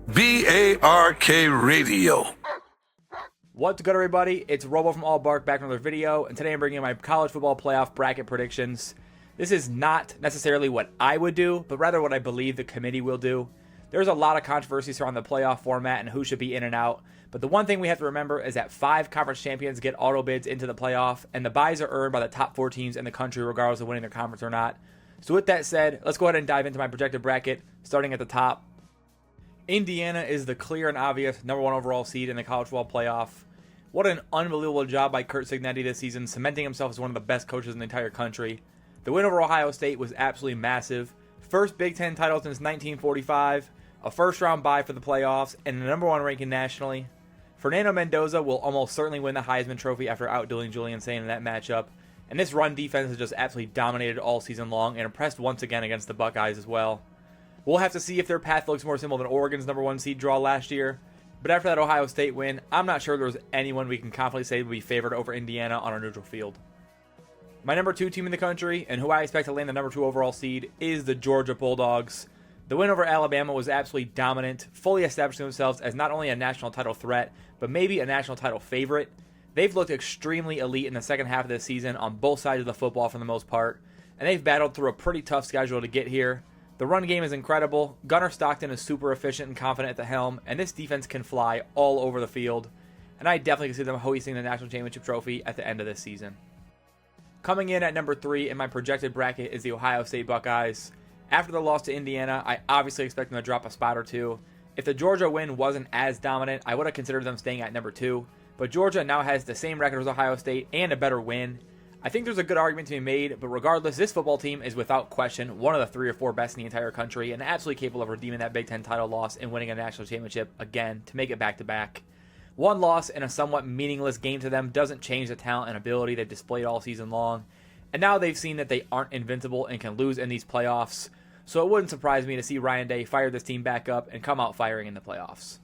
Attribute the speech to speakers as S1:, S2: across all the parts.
S1: BARK Radio.
S2: What's good, everybody? It's Robo from All Bark back with another video, and today I'm bringing you my college football playoff bracket predictions. This is not necessarily what I would do, but rather what I believe the committee will do. There's a lot of controversy surrounding the playoff format and who should be in and out, but the one thing we have to remember is that 5 conference champions get auto bids into the playoff, and the buys are earned by the top 4 teams in the country regardless of winning their conference or not. So with that said, let's go ahead and dive into my projected bracket, starting at the top. Indiana is the clear and obvious #1 overall seed in the college football playoff. What an unbelievable job by Curt Cignetti this season, cementing himself as one of the best coaches in the entire country. The win over Ohio State was absolutely massive. First Big Ten title since 1945, a first-round bye for the playoffs, and the #1 ranking nationally. Fernando Mendoza will almost certainly win the Heisman Trophy after outdueling Julian Sain in that matchup. And this run defense has just absolutely dominated all season long and impressed once again against the Buckeyes as well. We'll have to see if their path looks more similar than Oregon's #1 seed draw last year. But after that Ohio State win, I'm not sure there's anyone we can confidently say would be favored over Indiana on a neutral field. My #2 team in the country, and who I expect to land the #2 overall seed, is the Georgia Bulldogs. The win over Alabama was absolutely dominant, fully establishing themselves as not only a national title threat, but maybe a national title favorite. They've looked extremely elite in the second half of this season on both sides of the football for the most part, and they've battled through a pretty tough schedule to get here. The run game is incredible, Gunnar Stockton is super efficient and confident at the helm, and this defense can fly all over the field, and I definitely can see them hoisting the national championship trophy at the end of this season. Coming in at #3 in my projected bracket is the Ohio State Buckeyes. After the loss to Indiana, I obviously expect them to drop a spot or two. If the Georgia win wasn't as dominant, I would have considered them staying at #2, but Georgia now has the same record as Ohio State and a better win. I think there's a good argument to be made, but regardless, this football team is without question one of the 3 or 4 best in the entire country and absolutely capable of redeeming that Big Ten title loss and winning a national championship again to make it back-to-back. One loss in a somewhat meaningless game to them doesn't change the talent and ability they've displayed all season long, and now they've seen that they aren't invincible and can lose in these playoffs, so it wouldn't surprise me to see Ryan Day fire this team back up and come out firing in the playoffs.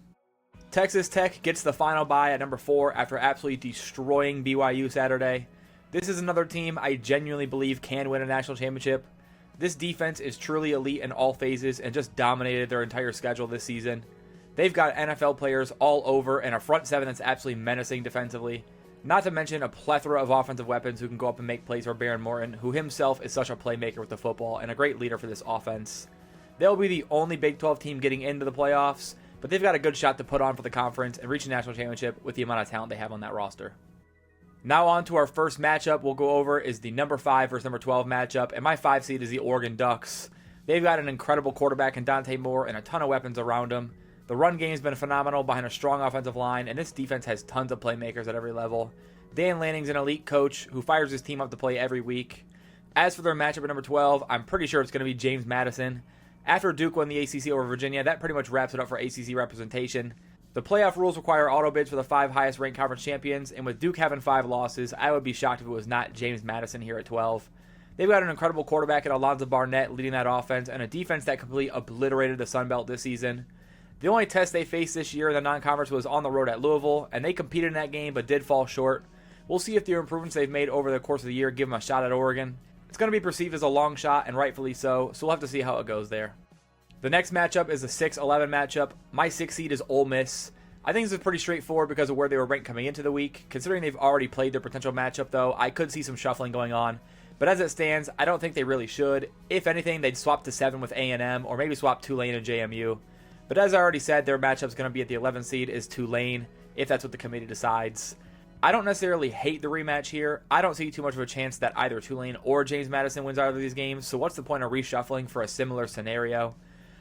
S2: Texas Tech gets the final bye at #4 after absolutely destroying BYU Saturday. This is another team I genuinely believe can win a national championship. This defense is truly elite in all phases and just dominated their entire schedule this season. They've got NFL players all over and a front seven that's absolutely menacing defensively. Not to mention a plethora of offensive weapons who can go up and make plays for Behren Morton, who himself is such a playmaker with the football and a great leader for this offense. They'll be the only Big 12 team getting into the playoffs, but they've got a good shot to put on for the conference and reach a national championship with the amount of talent they have on that roster. Now on to our first matchup we'll go over is the #5 versus #12 matchup, and my 5 seed is the Oregon Ducks. They've got an incredible quarterback in Dante Moore and a ton of weapons around him. The run game's been phenomenal behind a strong offensive line, and this defense has tons of playmakers at every level. Dan Lanning's an elite coach who fires his team up to play every week. As for their matchup at #12, I'm pretty sure it's going to be James Madison. After Duke won the ACC over Virginia, that pretty much wraps it up for ACC representation. The playoff rules require auto bids for the 5 highest ranked conference champions, and with Duke having 5 losses, I would be shocked if it was not James Madison here at 12. They've got an incredible quarterback in Alonzo Barnett leading that offense, and a defense that completely obliterated the Sun Belt this season. The only test they faced this year in the non-conference was on the road at Louisville, and they competed in that game but did fall short. We'll see if the improvements they've made over the course of the year give them a shot at Oregon. It's going to be perceived as a long shot, and rightfully so we'll have to see how it goes there. The next matchup is the 6-11 matchup. My 6 seed is Ole Miss. I think this is pretty straightforward because of where they were ranked coming into the week. Considering they've already played their potential matchup, though, I could see some shuffling going on. But as it stands, I don't think they really should. If anything, they'd swap to 7 with A&M, or maybe swap Tulane and JMU. But as I already said, their matchup's going to be at the 11th seed is Tulane, if that's what the committee decides. I don't necessarily hate the rematch here. I don't see too much of a chance that either Tulane or James Madison wins either of these games, so what's the point of reshuffling for a similar scenario?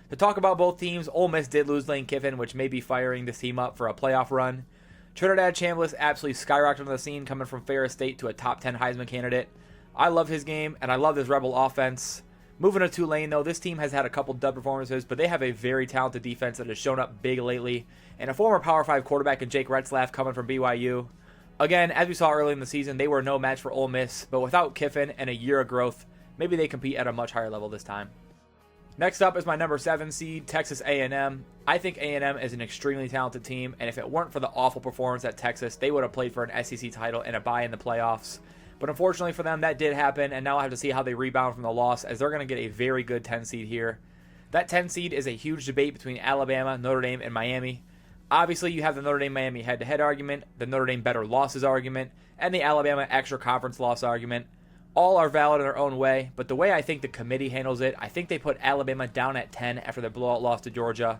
S2: To talk about both teams, Ole Miss did lose Lane Kiffin, which may be firing this team up for a playoff run. Trinidad Chambliss absolutely skyrocketed on the scene, coming from Ferris State to a top 10 Heisman candidate. I love his game, and I love this Rebel offense. Moving to Tulane, though, this team has had a couple dud performances, but they have a very talented defense that has shown up big lately, and a former Power 5 quarterback in Jake Retzlaff coming from BYU. Again, as we saw early in the season, they were no match for Ole Miss, but without Kiffin and a year of growth, maybe they compete at a much higher level this time. Next up is my #7 seed, Texas A&M. I think A&M is an extremely talented team, and if it weren't for the awful performance at Texas, they would have played for an SEC title and a bye in the playoffs. But unfortunately for them, that did happen, and now I'll have to see how they rebound from the loss, as they're going to get a very good 10 seed here. That 10 seed is a huge debate between Alabama, Notre Dame, and Miami. Obviously, you have the Notre Dame-Miami head-to-head argument, the Notre Dame better losses argument, and the Alabama extra conference loss argument. All are valid in their own way, but the way I think the committee handles it, I think they put Alabama down at 10 after their blowout loss to Georgia.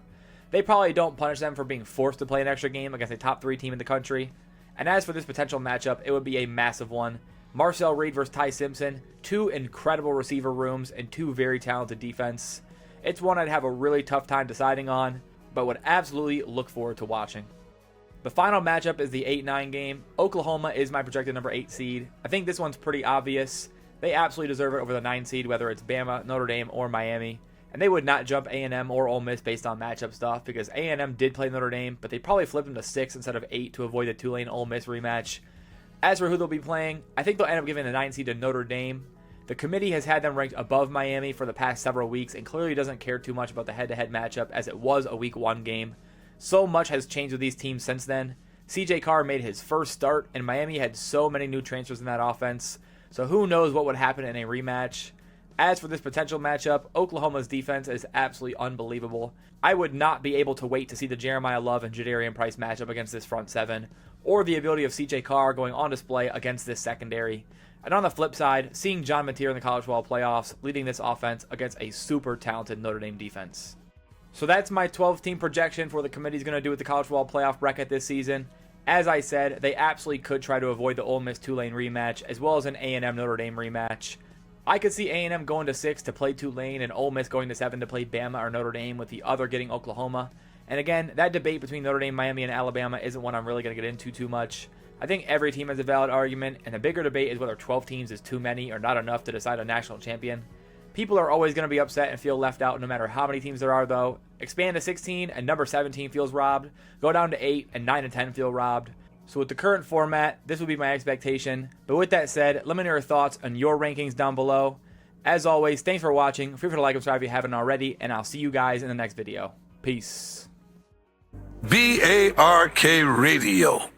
S2: They probably don't punish them for being forced to play an extra game against a top 3 team in the country. And as for this potential matchup, it would be a massive one. Marcel Reed versus Ty Simpson, 2 incredible receiver rooms and 2 very talented defense. It's one I'd have a really tough time deciding on, but would absolutely look forward to watching. The final matchup is the 8-9 game. Oklahoma is my projected number 8 seed. I think this one's pretty obvious. They absolutely deserve it over the 9 seed, whether it's Bama, Notre Dame, or Miami. And they would not jump A&M or Ole Miss based on matchup stuff, because A&M did play Notre Dame, but they probably flipped them to 6 instead of 8 to avoid the Tulane-Ole Miss rematch. As for who they'll be playing, I think they'll end up giving the 9 seed to Notre Dame. The committee has had them ranked above Miami for the past several weeks and clearly doesn't care too much about the head-to-head matchup, as it was a week 1 game. So much has changed with these teams since then. CJ Carr made his first start, and Miami had so many new transfers in that offense, so who knows what would happen in a rematch. As for this potential matchup, Oklahoma's defense is absolutely unbelievable. I would not be able to wait to see the Jeremiah Love and Jadarian Price matchup against this front 7, or the ability of CJ Carr going on display against this secondary. And on the flip side, seeing John Mateer in the college football playoffs leading this offense against a super talented Notre Dame defense. So that's my 12-team projection for what the committee's going to do with the college football playoff bracket this season. As I said, they absolutely could try to avoid the Ole Miss Tulane rematch, as well as an A&M Notre Dame rematch. I could see A&M going to 6 to play Tulane and Ole Miss going to 7 to play Bama or Notre Dame, with the other getting Oklahoma. And again, that debate between Notre Dame, Miami, and Alabama isn't one I'm really going to get into too much. I think every team has a valid argument, and the bigger debate is whether 12 teams is too many or not enough to decide a national champion. People are always going to be upset and feel left out no matter how many teams there are, though. Expand to 16 and number 17 feels robbed. Go down to 8 and 9 and 10 feel robbed. So with the current format, this would be my expectation. But with that said, let me know your thoughts on your rankings down below. As always, thanks for watching. Feel free to like and subscribe if you haven't already, and I'll see you guys in the next video. Peace.
S1: BARK Radio.